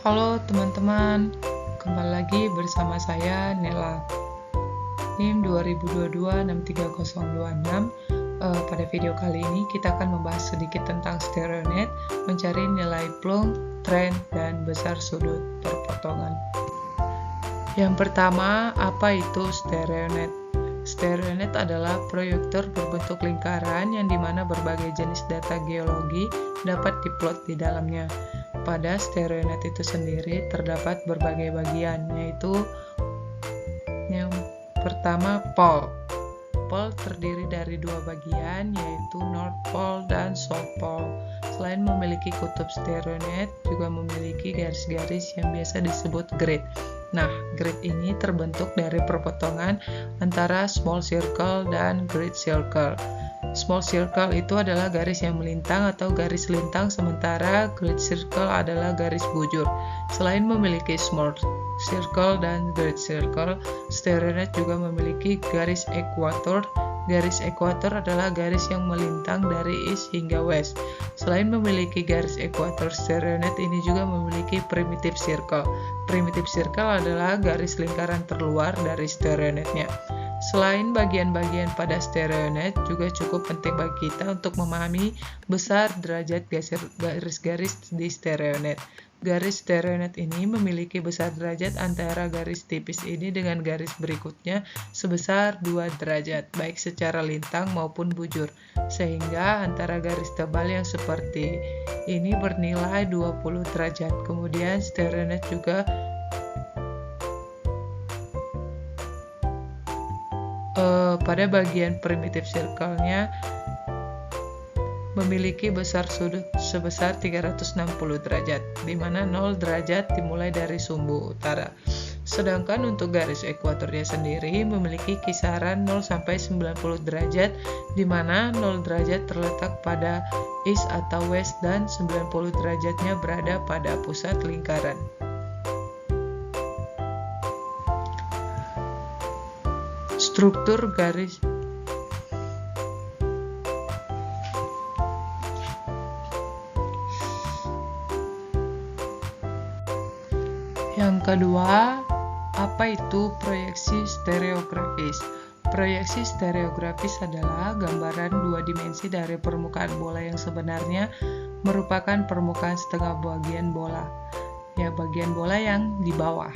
Halo teman-teman, kembali lagi bersama saya Nela. NIM 2022-63026. Pada video kali ini kita akan membahas sedikit tentang stereonet, mencari nilai plong, tren, dan besar sudut perpotongan. Yang pertama, apa itu stereonet? Stereonet adalah proyektor berbentuk lingkaran yang dimana berbagai jenis data geologi dapat diplot di dalamnya. Pada stereonet itu sendiri terdapat berbagai bagian, yaitu yang pertama pole. Pole terdiri dari dua bagian, yaitu North Pole dan South Pole. Selain memiliki kutub, stereonet juga memiliki garis-garis yang biasa disebut grid. Nah, grid ini terbentuk dari perpotongan antara small circle dan great circle. Small circle itu adalah garis yang melintang atau garis lintang, sementara great circle adalah garis bujur. Selain memiliki small circle dan great circle, stereonet juga memiliki garis ekuator. Garis ekuator adalah garis yang melintang dari east hingga west. Selain memiliki garis ekuator, stereonet ini juga memiliki primitive circle. Primitive circle adalah garis lingkaran terluar dari stereonetnya. Selain bagian-bagian pada stereonet, juga cukup penting bagi kita untuk memahami besar derajat garis-garis di stereonet. Garis stereonet ini memiliki besar derajat antara garis tipis ini dengan garis berikutnya sebesar 2 derajat, baik secara lintang maupun bujur, sehingga antara garis tebal yang seperti ini bernilai 20 derajat. Kemudian stereonet juga pada bagian primitive circle-nya memiliki besar sudut sebesar 360 derajat, di mana 0 derajat dimulai dari sumbu utara. Sedangkan untuk garis ekuatornya sendiri memiliki kisaran 0 sampai 90 derajat, di mana 0 derajat terletak pada east atau west dan 90 derajatnya berada pada pusat lingkaran. Struktur garis yang kedua, apa itu proyeksi stereografis? Proyeksi stereografis adalah gambaran dua dimensi dari permukaan bola yang sebenarnya merupakan permukaan setengah bagian bola. Ya, bagian bola yang di bawah.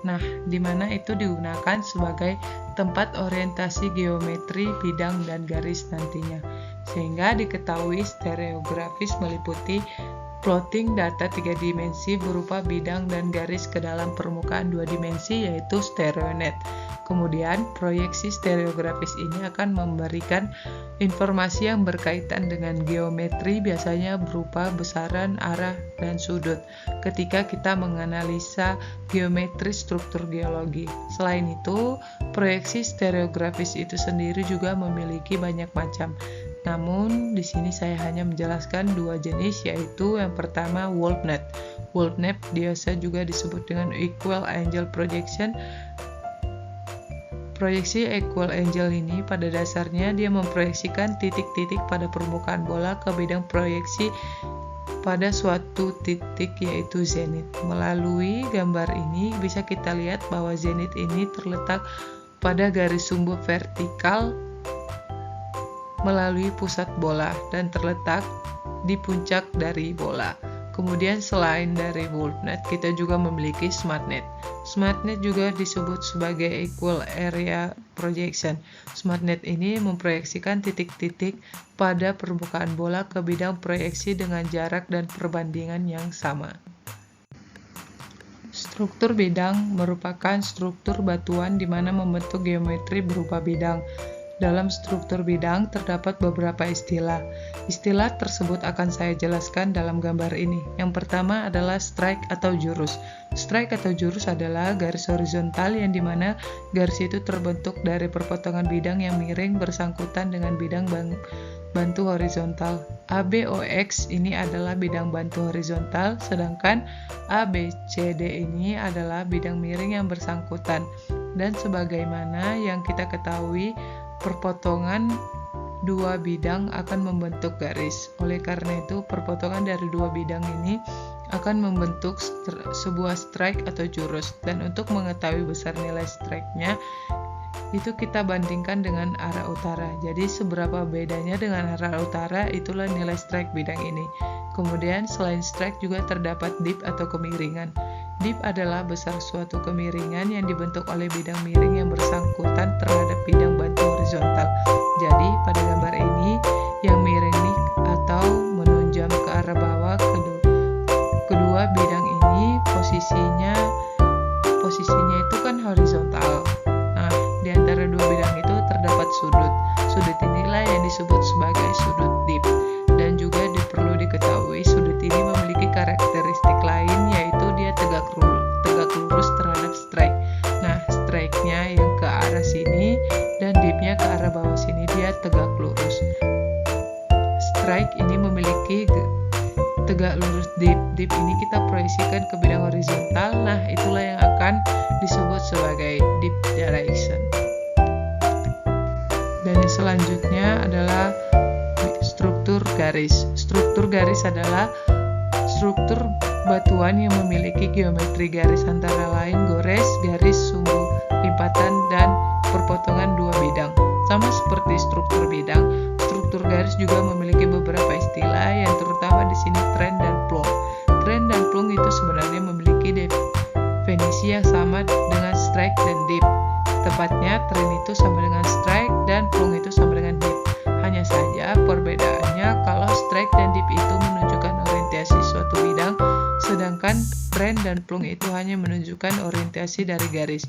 Nah, di mana itu digunakan sebagai tempat orientasi geometri, bidang, dan garis nantinya. Sehingga diketahui stereografis meliputi plotting data 3 dimensi berupa bidang dan garis ke dalam permukaan 2 dimensi, yaitu stereonet. Kemudian, proyeksi stereografis ini akan memberikan informasi yang berkaitan dengan geometri, biasanya berupa besaran, arah, dan sudut, ketika kita menganalisa geometri struktur geologi. Selain itu, proyeksi stereografis itu sendiri juga memiliki banyak macam. Namun, di sini saya hanya menjelaskan dua jenis, yaitu yang pertama WorldNet. WorldNet biasa juga disebut dengan equal angle projection. Proyeksi equal angle ini pada dasarnya dia memproyeksikan titik-titik pada permukaan bola ke bidang proyeksi pada suatu titik, yaitu zenith. Melalui gambar ini bisa kita lihat bahwa zenith ini terletak pada garis sumbu vertikal melalui pusat bola dan terletak di puncak dari bola. Kemudian selain dari WorldNet, kita juga memiliki SmartNet. SmartNet juga disebut sebagai Equal Area Projection. SmartNet ini memproyeksikan titik-titik pada permukaan bola ke bidang proyeksi dengan jarak dan perbandingan yang sama. Struktur bidang merupakan struktur batuan di mana membentuk geometri berupa bidang. Dalam struktur bidang terdapat beberapa istilah. Istilah tersebut akan saya jelaskan dalam gambar ini. Yang pertama adalah strike atau jurus. Strike atau jurus adalah garis horizontal yang dimana garis itu terbentuk dari perpotongan bidang yang miring bersangkutan dengan bidang bantu horizontal. ABOX ini adalah bidang bantu horizontal, sedangkan ABCD ini adalah bidang miring yang bersangkutan. Dan sebagaimana yang kita ketahui, perpotongan dua bidang akan membentuk garis. Oleh karena itu, perpotongan dari dua bidang ini akan membentuk sebuah strike atau jurus. Dan untuk mengetahui besar nilai strike-nya, itu kita bandingkan dengan arah utara. Jadi seberapa bedanya dengan arah utara, itulah nilai strike bidang ini. Kemudian selain strike juga terdapat dip atau kemiringan. Dip adalah besar suatu kemiringan yang dibentuk oleh bidang miring yang bersangkutan terhadap bidang bantu horizontal. Jadi pada gambar ini yang miring nih atau menunjam ke arah bawah, kedua bidang ini posisinya itu kan horizontal. Nah, di antara dua bidang itu terdapat sudut. Sudut inilah yang disebut sebagai sudut dip. Dan juga perlu diketahui sudut ini memiliki karakteristik lain, yaitu dia tegak lurus terhadap strike. Nah, strike-nya yang ke arah sini dan dip-nya ke arah bawah sini, dia tegak lurus. Strike ini memiliki tegak lurus dip. Dip ini kita proyeksikan ke bidang horizontal. Nah, itulah yang akan disebut sebagai dip direction. Dan yang selanjutnya adalah struktur garis. Struktur garis adalah struktur batuan yang memiliki geometri garis, antara lain gores, garis, sumbu, lipatan, dan perpotongan dua bidang. Sama seperti struktur bidang, struktur garis juga memiliki beberapa istilah yang terutama di sini tren dan plong. Tren dan plong itu sebenarnya memiliki definisi yang sama dengan strike dan dip. Tepatnya tren itu sama dengan strike dan plong itu sama dengan dip. Hanya saja perbedaannya kalau strike dan dip itu menunjukkan orientasi suatu bidang, sedangkan tren dan plong itu hanya menunjukkan orientasi dari garis.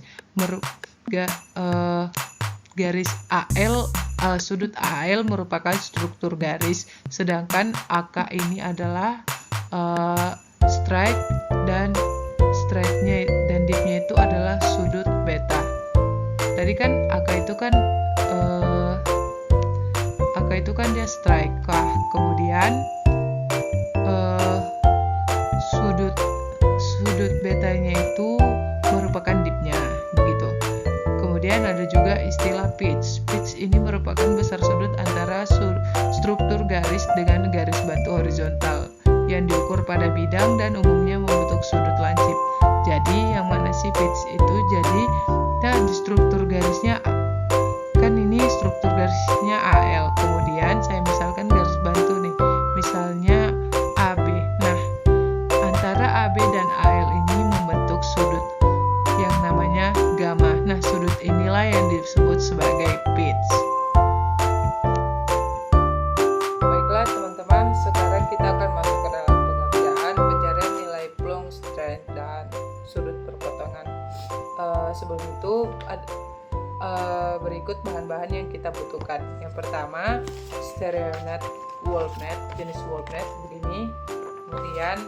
Garis AL, sudut AL merupakan struktur garis, sedangkan AK ini adalah strike dan strike-nya dan dip-nya itu adalah sudut beta. Tadi kan AK itu kan dia strike. Kemudian sudut betanya itu merupakan dipnya, begitu. Kemudian ada juga istilah pitch. Pitch ini merupakan besar sudut antara struktur garis dengan garis batu horizontal yang diukur pada bidang dan umumnya membentuk sudut lancip. Jadi yang mana sih pitch itu? Jadi di struktur garisnya kan ini struktur garisnya AL. Kemudian saya misalkan garis bantu nih, misalnya AB. Nah, antara AB dan AL ini membentuk sudut yang namanya gamma. Nah, sudut inilah yang disebut sebagai pitch. Baiklah teman-teman, sekarang kita akan masuk ke dalam pengerjaan pencarian nilai plong, strand, dan sudut perpotongan. Sebelum itu berikut bahan-bahan yang kita butuhkan. Yang pertama, stereonet wall mat, jenis wall mat begini. Kemudian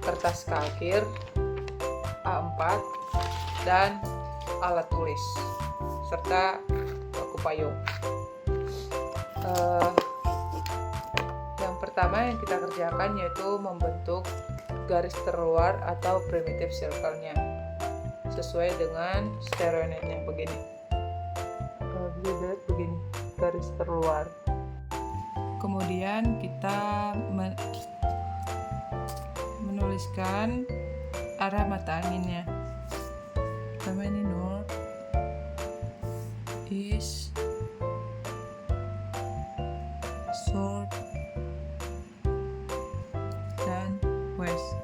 kertas kalkir A4 dan alat tulis serta paku payung. Yang pertama yang kita kerjakan yaitu membentuk garis terluar atau primitive circle-nya sesuai dengan stereonetnya begini. Begini, garis terluar. Kemudian kita menuliskan arah mata anginnya. Pertama ini north, east, south, dan west.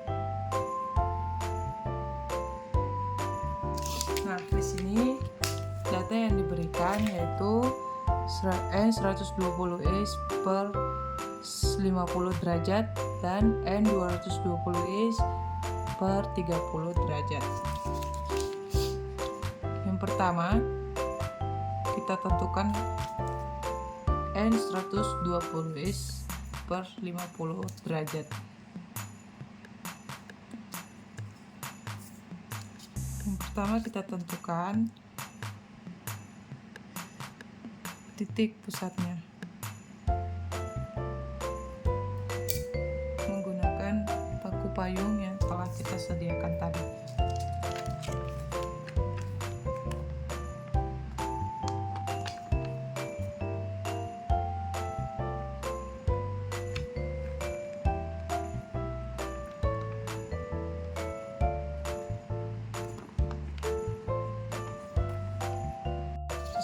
Nah, di sini data yang diberikan yaitu N120is per 50 derajat dan N220is per 30 derajat. Yang pertama, kita tentukan N120is per 50 derajat. Yang pertama kita tentukan titik pusatnya menggunakan paku payung yang telah kita sediakan tadi.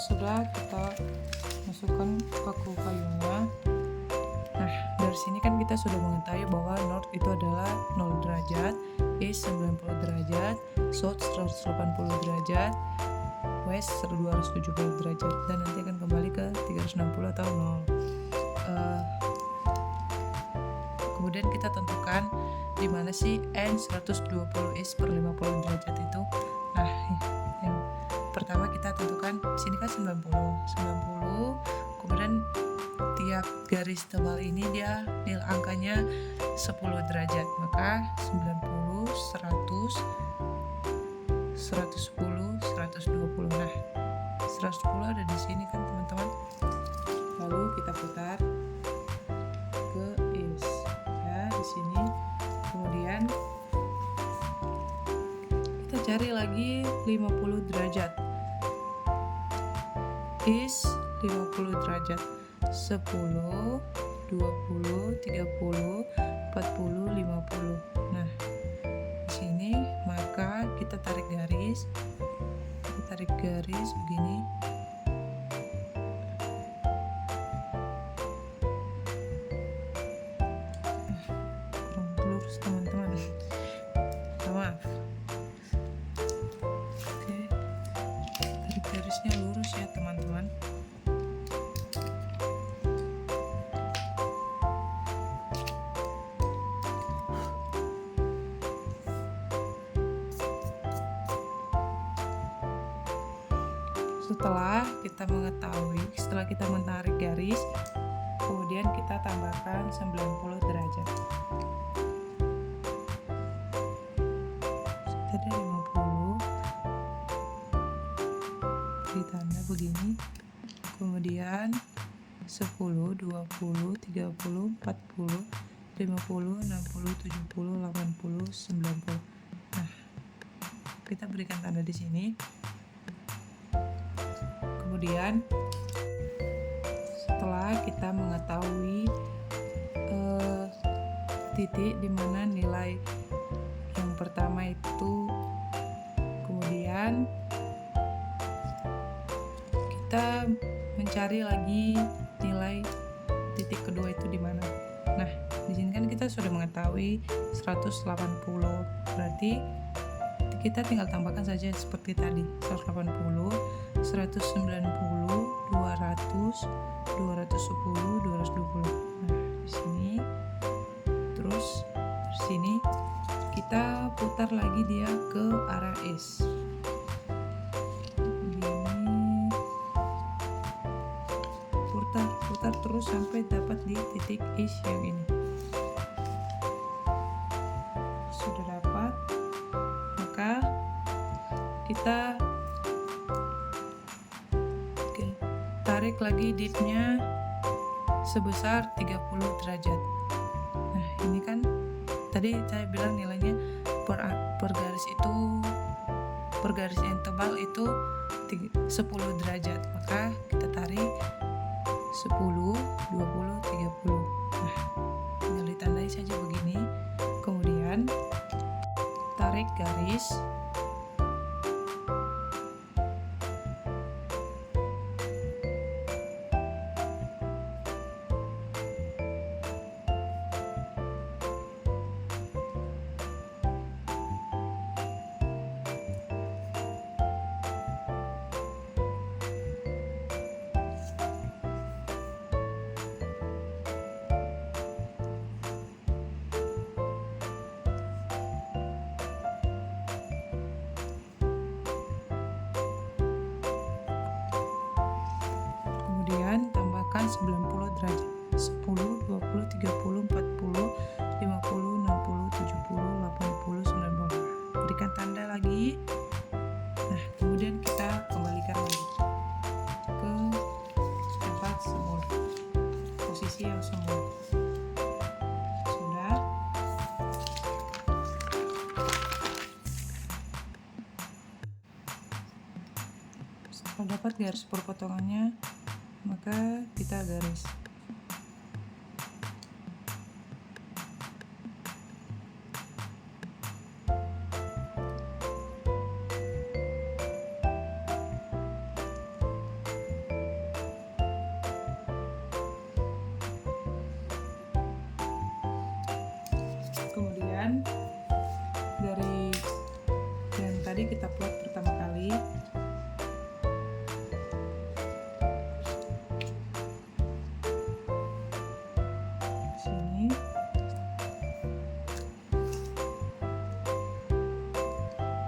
sudah, kita masukkan paku kayunya. Nah, dari sini kan kita sudah mengetahui bahwa north itu adalah 0 derajat, east 90 derajat, south 180 derajat, west 270 derajat, dan nanti akan kembali ke 360 atau 0. Kemudian kita tentukan di mana sih N 120 is per 50 derajat itu. Nah, yang pertama kita tentukan di sini kan 90, kemudian tiap garis tebal ini dia nilai angkanya 10 derajat, maka 90, 100, 110, 120. Nah, 110 ada di sini kan teman-teman. Lalu kita putar ke east ya di sini. Kemudian kita cari lagi 50 derajat. East 50 derajat. 10, 20, 30, 40, 50. Nah, di sini maka kita tarik garis. Kita tarik garis begini. Lurus teman-teman. Maaf. Oke. Tarik garisnya lurus ya teman-teman. Setelah kita menarik garis, kemudian kita tambahkan 90 derajat. Tadi 50 ditanda begini, kemudian 10, 20, 30, 40, 50, 60, 70, 80, 90. Nah, kita berikan tanda di sini. Kemudian setelah kita mengetahui titik di mana nilai yang pertama itu, kemudian kita mencari lagi nilai titik kedua itu di mana. Nah, di sini kan kita sudah mengetahui 180, berarti kita tinggal tambahkan saja seperti tadi, 180, 190, 200, 210, 220. Nah, di sini terus di sini kita putar lagi dia ke arah S. Begini. Putar terus sampai dapat di titik S yang ini. Sudah dapat, maka kita tarik lagi dipnya sebesar 30 derajat. Nah, ini kan tadi saya bilang nilainya per garis itu, per garis yang tebal itu 10 derajat, maka kita tarik 10, 20, 30. Nah, tinggal ditandai saja begini. Kemudian tarik garis. Kemudian tambahkan 90 derajat. 10, 20, 30, 40, 50, 60, 70, 80, 90. Berikan tanda lagi. Nah, kemudian kita kembalikan lagi ke tempat semula, posisi yang semula. Sudah. Setelah dapat garis perpotongannya, maka kita garis. Kemudian dari yang tadi kita plot pertama kali, sini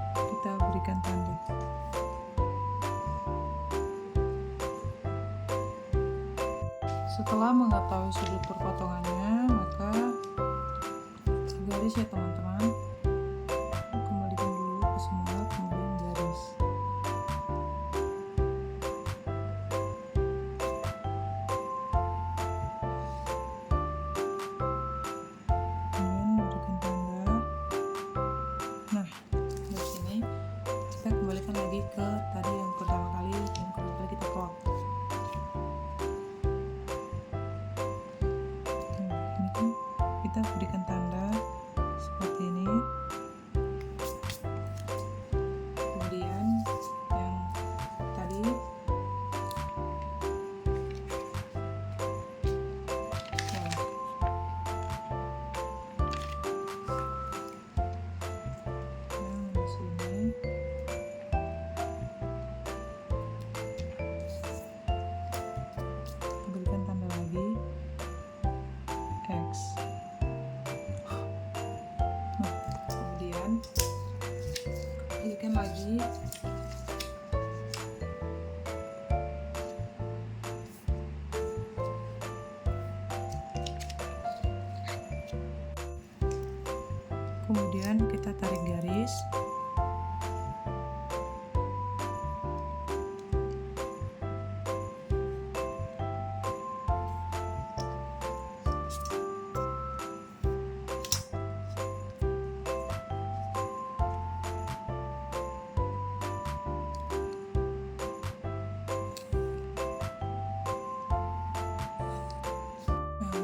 kita berikan tanda. Setelah mengetahui sudut perpotongannya, maka garis ya teman-teman, kembalikan dulu ke semula, kemudian garis. Kemudian berikan tanda. Nah, dari sini kita kembalikan lagi ke tadi yang pertama kali, yang kedua kali kita plot. Ini kan kita berikan tanda seperti ini. Kemudian yang tadi yang di sini berikan tanda lagi X. Nah, kemudian kembalikan lagi kemudian kita tarik garis.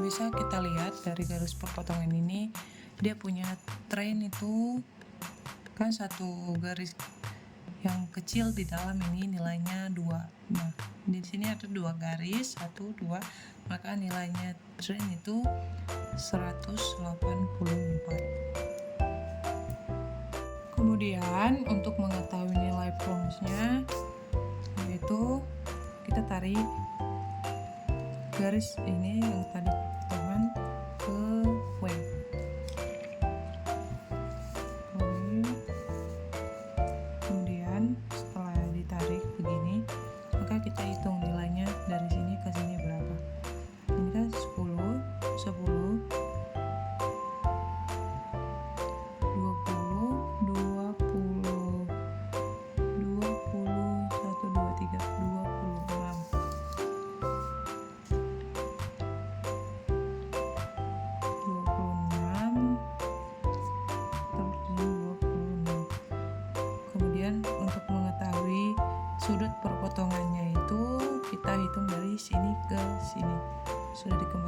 Bisa kita lihat dari garis perpotongan ini, dia punya train itu kan satu garis yang kecil di dalam ini nilainya 2. Nah, di sini ada 2 garis, 1, 2, maka nilainya train itu 184. Kemudian untuk mengetahui nilai plonge-nya, yaitu kita tarik garis ini yang tadi perpotongan ke W. Kemudian setelah ditarik begini, maka kita hitung nilainya dari sini ke sini berapa. Ini kan 10, 10, 20, 20, 20, 1, 2, 3, 26. Kemudian untuk mengetahui sudut perpotongannya itu kita hitung dari sini ke sini. Sudah dikembalikan